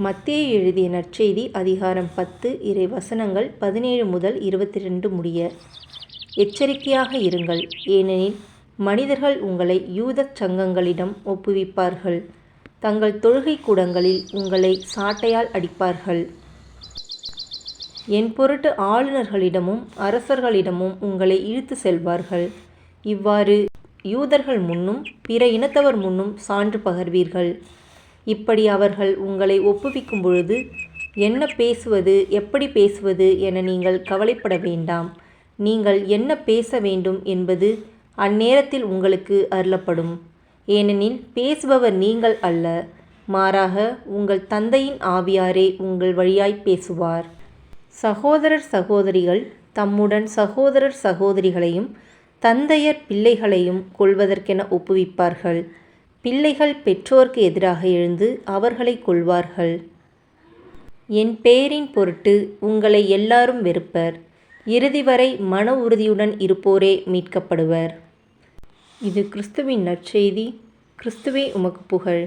மத்தேயு எழுதிய நற்செய்தி அதிகாரம் 10 இறை வசனங்கள் 17 முதல் 22 முடிய. எச்சரிக்கையாக இருங்கள், ஏனெனில் மனிதர்கள் உங்களை யூதச் சங்கங்களிடம் ஒப்புவிப்பார்கள். தங்கள் தொழுகை கூடங்களில் உங்களை சாட்டையால் அடிப்பார்கள். என் பொருட்டு ஆளுநர்களிடமும் அரசர்களிடமும் உங்களை இழுத்து செல்வார்கள். இவ்வாறு யூதர்கள் முன்னும் பிற இனத்தவர் முன்னும் சான்று பகர்வீர்கள். இப்படி அவர்கள் உங்களை ஒப்புவிக்கும் பொழுது என்ன பேசுவது, எப்படி பேசுவது என நீங்கள் கவலைப்பட வேண்டாம். நீங்கள் என்ன பேச வேண்டும் என்பது அந்நேரத்தில் உங்களுக்கு அருளப்படும். ஏனெனில் பேசுபவர் நீங்கள் அல்ல, மாறாக உங்கள் தந்தையின் ஆவியாரே உங்கள் வழியாய் பேசுவார். சகோதரர் சகோதரிகள் தம்முடன் சகோதரர் சகோதரிகளையும் தந்தையர் பிள்ளைகளையும் கொல்வதற்கென ஒப்புவிப்பார்கள். பிள்ளைகள் பெற்றோர்க்கு எதிராக எழுந்து அவர்களை கொல்வார்கள். என் பெயரின் பொருட்டு உங்களை எல்லாரும் வெறுப்பர். இறுதி வரை மன உறுதியுடன் இருப்போரே மீட்கப்படுவர். இது கிறிஸ்துவின் நற்செய்தி. கிறிஸ்துவே உமக்கு புகழ்.